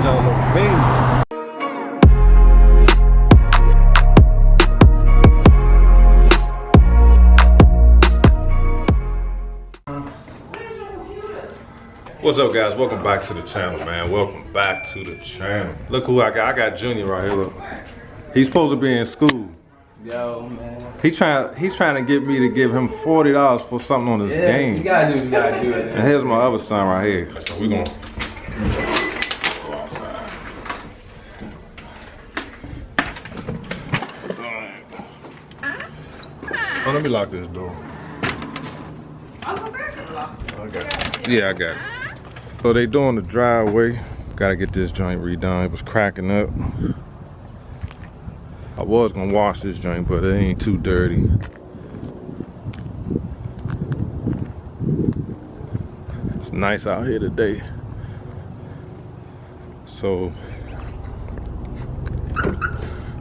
joint look mean. What's up, guys? Welcome back to the channel, man. Welcome back to the channel. Look who I got. I got Junior right here. Look, he's supposed to be in school. Yo, man. He's trying to get me to give him $40 for something on this game. You gotta do what you gotta do. And here's my other son right here. So we gonna go outside. Oh, let me lock this door. Yeah, I got it. So they doing the driveway. Gotta get this joint redone. It was cracking up. I was gonna wash this joint, but it ain't too dirty. It's nice out here today. So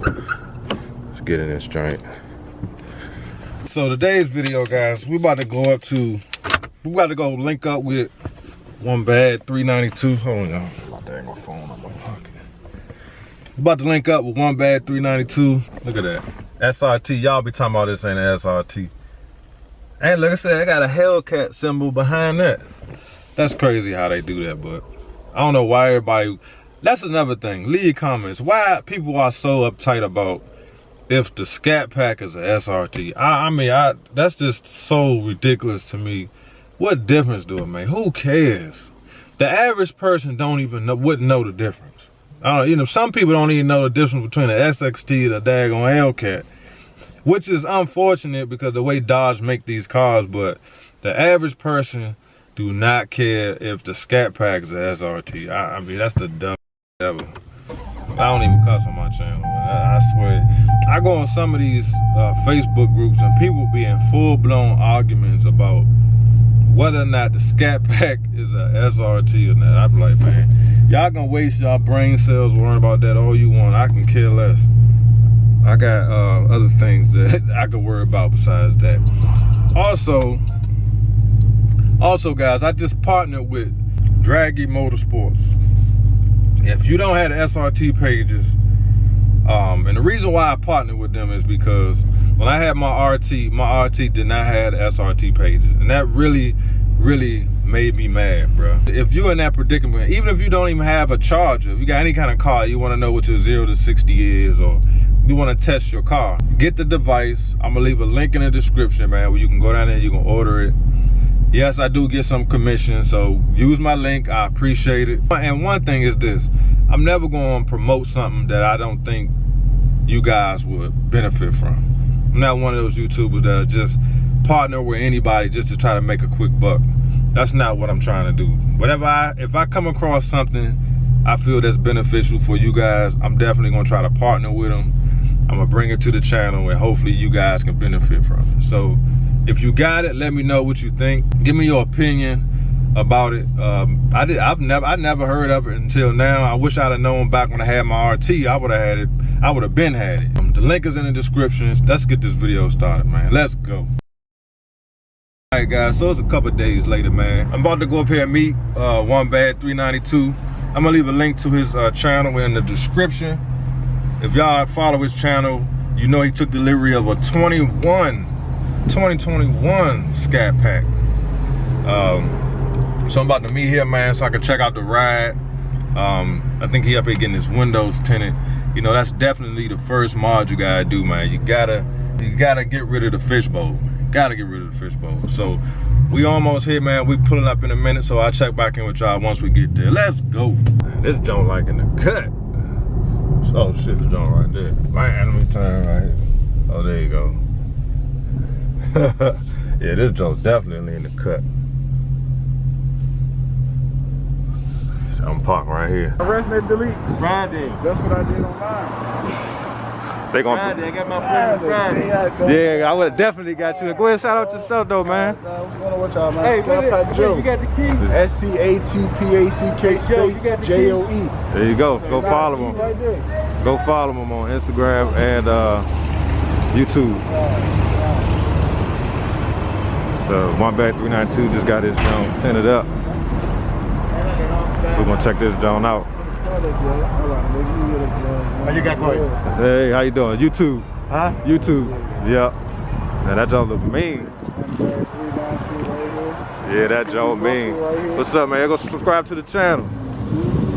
let's get in this joint. So today's video, guys, we about to go link up with One Bad 392. Hold on, y'all. My dang phone in my pocket. About to link up with One Bad 392. Look at that. SRT. Y'all be talking about this ain't an SRT. And like I said, I got a Hellcat symbol behind that. That's crazy how they do that, but I don't know why everybody. That's another thing. Leave comments. Why people are so uptight about if the Scatpack is a SRT. I mean, that's just so ridiculous to me. What difference do it make? Who cares? The average person wouldn't know the difference. Some people don't even know the difference between an SXT and a daggone Hellcat, which is unfortunate because the way Dodge make these cars. But the average person do not care if the Scatpack is a SRT. I mean, that's the dumbest ever. I don't even cuss on my channel. I swear. I go on some of these Facebook groups and people be in full-blown arguments about whether or not the Scatpack is a SRT or not. I be like, man, y'all gonna waste y'all brain cells worrying about that all you want. I can care less. I got other things that I could worry about besides that. Also, guys, I just partnered with Draggy Motorsports. If you don't have the SRT pages, and the reason why I partnered with them is because when I had my RT did not have the SRT pages, and that really made me mad, bro. If you're in that predicament, even if you don't even have a charger, if you got any kind of car, you want to know what your 0 to 60 is, or you want to test your car, get the device. I'm gonna leave a link in the description, man, where you can go down there, you can order it. Yes, I do get some commission, so use my link. I appreciate it. And one thing is this: I'm never going to promote something that I don't think you guys would benefit from. I'm not one of those YouTubers that just partner with anybody just to try to make a quick buck. That's not what I'm trying to do. If I come across something I feel that's beneficial for you guys, I'm definitely going to try to partner with them. I'm going to bring it to the channel and hopefully you guys can benefit from it. So if you got it, let me know what you think. Give me your opinion about it. I never heard of it until now. I wish I'd have known back when I had my RT. I would have had it. I would have been had it. The link is in the description. Let's get this video started, man. Let's go. All right, guys. So it's a couple days later, man. I'm about to go up here and meet One Bad 392. I'm gonna leave a link to his channel in the description. If y'all follow his channel, you know he took delivery of a 2021 Scatpack. So I'm about to meet him, man, so I can check out the ride. I think he up here getting his windows tinted. You know, that's definitely the first mod you gotta do, man. You gotta get rid of the fishbowl. Gotta get rid of the fishbowl. So we almost here, man. We pulling up in a minute, so I'll check back in with y'all once we get there. Let's go. Man, this joint like in the cut. Oh shit, the joint right there. Man, let me turn right here. Oh, there you go. Yeah, this joint's definitely in the cut. I'm parked right here. Arrest and delete. Friday. That's what I did on mine. They gonna. Friday, I got my friend Friday. Yeah, I would have definitely got you. Go ahead, shout out your stuff though, man. What's going on with y'all, man? Hey, Scatpack Joe. you got the key. SCATPACK space JOE. There you go. Go follow him. Right there. Go follow him on Instagram and YouTube. So One Bad 392 just got his drone tinted up. We're gonna check this drone out. Oh, you got Corey? Hey, how you doing? YouTube. Huh? YouTube. Yep. Man, that joint look mean. Yeah, that joint mean. What's up, man? Go subscribe to the channel.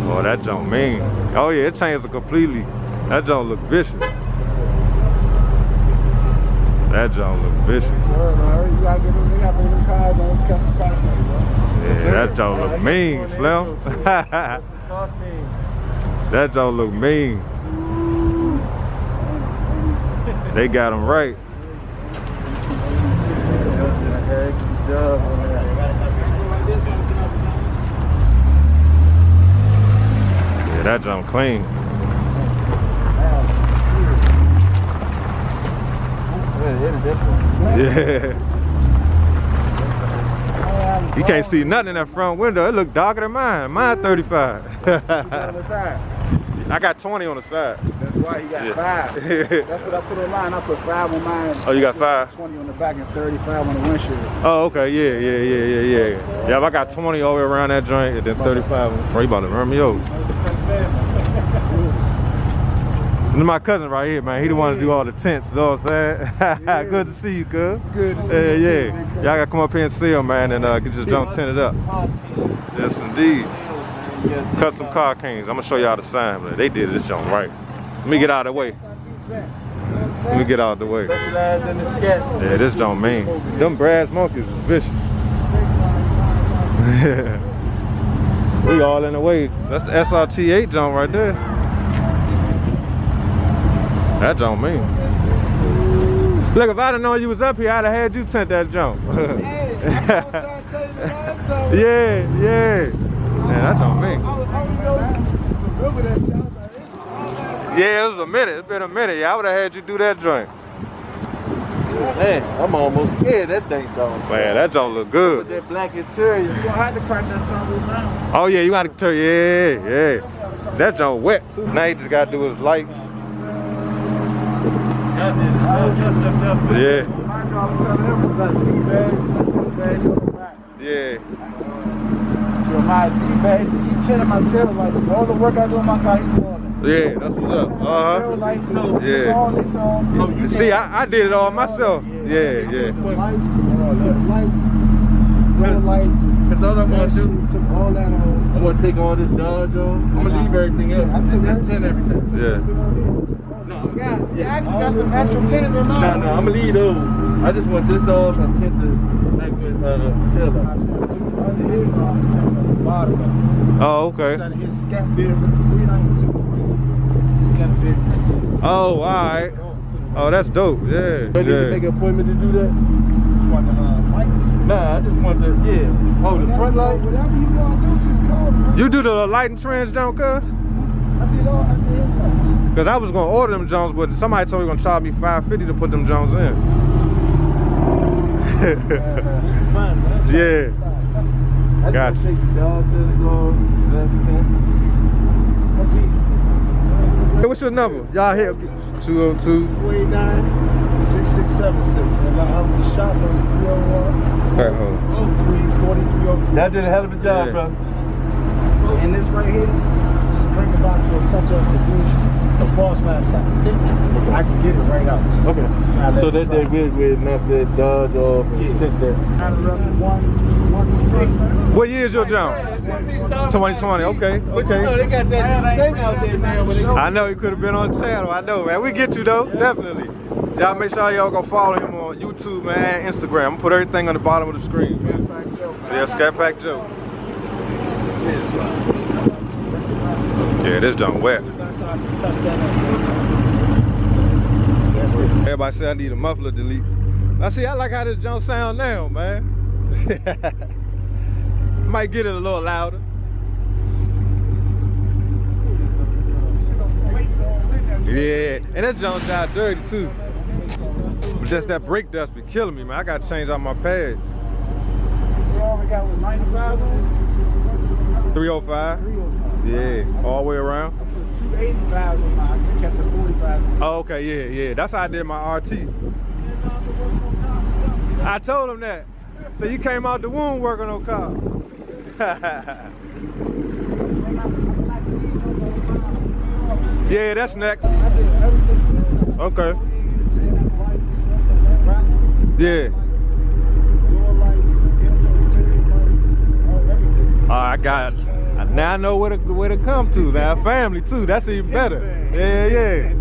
Oh, that joint mean. Oh yeah, it changed it completely. That joint look vicious. That joint look vicious. Yeah, that joint look mean, Slim. That joint look mean. They got him right. Yeah, that joint clean. Yeah. You can't see nothing in that front window. It look darker than mine. Mine 35. I got 20 on the side. That's why you got 5. That's what I put on mine. I put 5 on mine. Oh, you got 5? 20 on the back and 35 on the windshield. Oh, okay. Yeah. Yeah, if I got 20 all the way around that joint and then 35. Bro, you about to run me over. This is my cousin right here, man. He the one to do all the tents, you know what I'm saying? Yeah. Good to see you, cuz. Good to see you too, y'all gotta come up here and see him, man, and get your jump tinted up. Yes, indeed. Custom Car Kings. I'm gonna show y'all the sign, but they did this jump right. Let me get out of the way. Let me get out of the way. Yeah, this jump mean. Them brass monkeys is vicious. We all in the way. That's the SRT8 jump right there. That jump mean. Look, if I'd have known you was up here, I'd have had you tent that jump. Hey, that's what I was trying to tell you the last time. Yeah. Man, that jump mean. Remember that shot? Yeah, it was a minute. It's been a minute. Yeah, I would have had you do that joint. Man, I'm almost scared that thing though. Man, that jump look good. With that black interior. You're gonna have to crack that sunroof now. Oh yeah, you gotta turn. Yeah. That jump wet too. Now he just gotta do his lights. Yeah. Yeah. So my D-bags, the E10 and my tail lights, all the work I do in my car, he doing it. Yeah, that's what's up. Tail lights, Yeah. all this on. See, I did it all myself. Yeah. Lights. Cause all I'm gonna do, Took all that on. I'm gonna take all this Dodge off. I'm gonna leave everything else. I took Just tint everything. Yeah. You actually got some natural tint on No, I'm gonna leave those. I just want this off and tint the back with tail light. I took the other his off the bottom of it. Oh, okay. Instead of his Scatpack 392. Instead of it. Oh, alright. Oh, that's dope. Yeah. Do I need to make an appointment to do that? Which one, the lights? Nah, I just want the, oh, the front light? Whatever you want to do, just call me. You do the lighting trends down, cuz? I did his lights. Cause I was gonna order them Jones, but somebody told me gonna charge me $5.50 to put them Jones in. Fine, man. Yeah. I Gotcha. just take the Dodge to go, That's easy. Hey, what's your number? Y'all hit 202. 489-6676. And I'm the shop number is 301-23-4303. That did a hell of a job, Yeah. bro. And this right here, just bring it back to a touch up the cross last time. I can get it right out. Just Okay. So that day we'll knock that Dodge off and tint that. 116. What year is your jump? 2020. Okay. But you know, they got that thing out there now. When they I know he could have been on the channel. I know, man. We get you though, definitely. Y'all make sure y'all go follow him on YouTube, man, and Instagram. I'm gonna put everything on the bottom of the screen. Yeah, Scatpack Joe. Yeah, this junk wet. That's it. Everybody say I need a muffler delete. Now see, I like how this junk sound now, man. Might get it a little louder. Yeah, and that junk sound dirty too. But just that brake dust be killing me, man. I gotta change out my pads. We already got with 95 on 305. 305. Yeah, all the way around. I put 285 on mine. I still kept the 45. Oh, okay, yeah. That's how I did my RT. I told him that. So you came out the womb working on car. Yeah, that's next. I did everything to this car. Okay. Lights, wrap, Yeah. lights, door lights, inside interior lights, everything. I got it. Now I know where to come to. Now family too. That's even better. Yeah.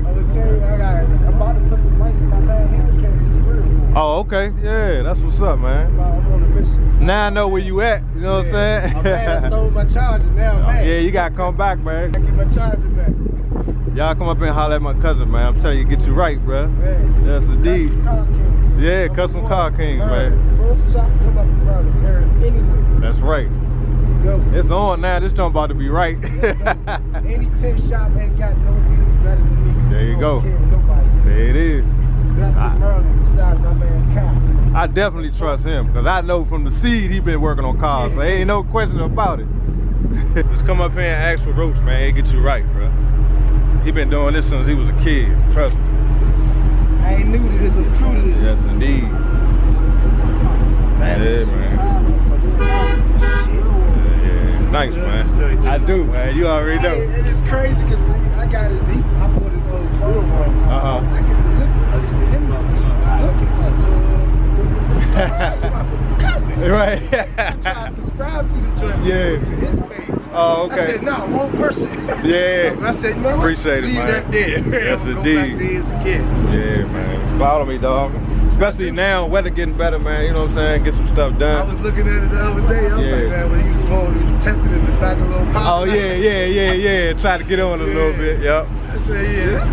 I would tell you, I'm about to put some lights in my man handicap. It's real. Oh, okay. Yeah, that's what's up, man. I'm on a mission. Now I know where you at. You know what I'm saying? I'm mad I sold my charger now, man. Yeah, you gotta come back, man. I get my charger back. Y'all come up here and holler at my cousin, man. I'm telling you, get you right, bro. Man. That's the deed. Custom Car Kings. Yeah, Custom Car Kings, man. First shop come up around the area anyway. That's right. Go. It's on now. This jump about to be right. Any tip shop ain't got no views better than me. There you go. Care what nobody says. There it is. Best in Maryland besides my man Cal. I definitely trust him because I know from the seed he been working on cars, so ain't no question about it. Just come up here and ask for ropes, man. It get you right, bro. He been doing this since he was a kid. Trust me. I ain't new to this. I'm true to this. Yes, indeed. Yeah, man. Yeah, nice, man. I do, man. You already know. And it's crazy because I got his. I bought his old drill from him. I get the look. I see him looking like. Cousin. Right. I'm trying to subscribe to the joint. Yeah. To his page. Oh, okay. I said, no, wrong person. Yeah. I said, no, appreciate it, leave man. that there. Yes, Go indeed. back to his again. Yeah, man. Follow me, dog. Especially now, weather getting better, man. You know what I'm saying? Get some stuff I done. was looking at it the other day. I was like, man, when he was going, he was testing in the back of a little pop. Oh, yeah. Try to get on a little bit, yep. I said, yeah, I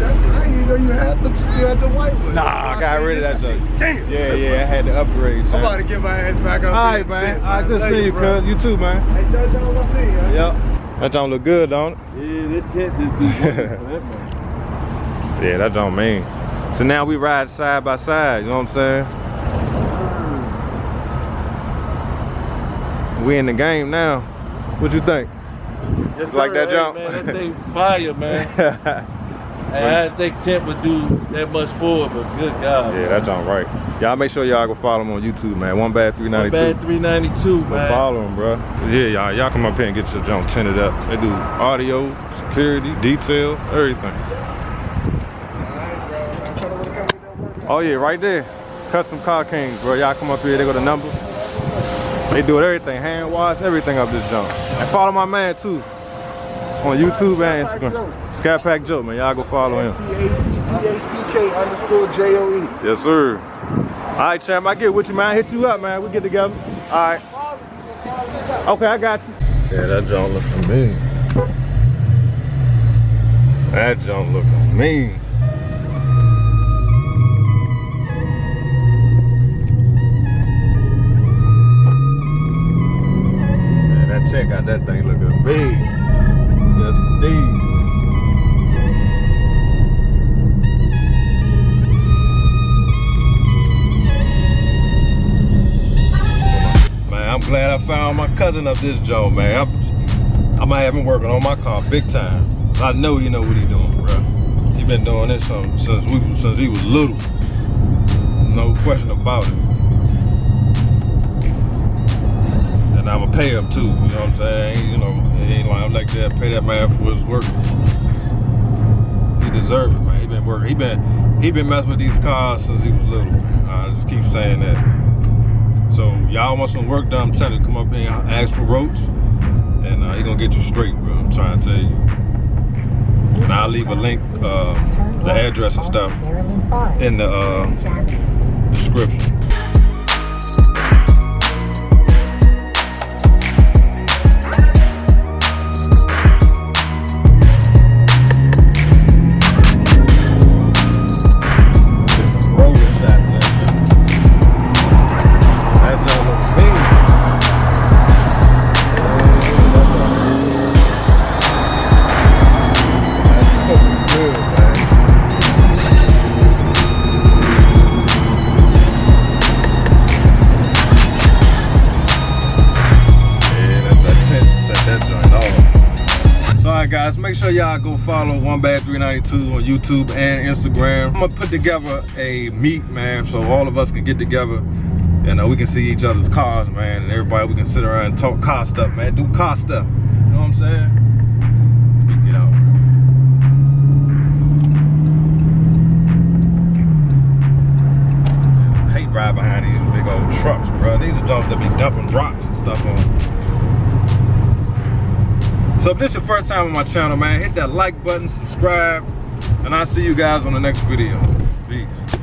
didn't even know you had, but you still had the white one. Nah, I got rid of that stuff. stuff. Damn. Yeah, I had to upgrade. I'm about to get my ass back up. All right, man. All right, good seeing you, cuz. You too, man. Hey, Judge, I want to see you. Yep. That don't look good, don't it? Yeah, that tent just do wonders for that man. Yeah, that don't mean. So now we ride side by side, you know what I'm saying? We in the game now. What you think? Yes, Like sir. that jump? Hey, man, that thing fire, man. Hey, I didn't think tent would do that much for it, but good God. Yeah, that jump right. Y'all make sure y'all go follow him on YouTube, man. One Bad 392. Bad 392, Go man. follow him, bro. Yeah, y'all come up here and get your jump tinted up. They do audio, security, detail, everything. Oh yeah, right there. Custom Car Kings, bro. Y'all come up here, they got the number. They do everything, hand wash, everything up this jump. And follow my man too. On YouTube and Instagram. Scatpack Joe, man. Y'all go follow him. SCATPACK_JOE. Yes, sir. All right, champ. I get with you, man. I hit you up, man. We get together. All right. Okay, I got you. Yeah, that jump looking mean. That jump looking mean. Man, that tech got that thing looking big. Yes, indeed. I'm glad I found my cousin up this joint, man. I might have him working on my car big time. I know he know what he doing, bro. He been doing this since he was little. No question about it. And I'ma pay him too, you know what I'm saying? You know, he ain't like I'm like that. Pay that man for his work. He deserves it, man. He been working. He been messing with these cars since he was little, man. I just keep saying that. So y'all want some work done, I'm telling you, come up here and ask for ropes, and he gonna get you straight, bro. I'm trying to tell you. And I'll leave a link, the address and stuff in the description. Guys, make sure y'all go follow One Bad 392 on YouTube and Instagram. I'm gonna put together a meet, man, so all of us can get together and we can see each other's cars, man, and everybody, we can sit around and talk car stuff, man. Do car stuff. You know what I'm saying? Let me get out, man. ride behind these big old trucks, bro. These are jumps that be dumping rocks and stuff on. So if this is your first time on my channel, man, hit that like button, subscribe, and I'll see you guys on the next video. Peace.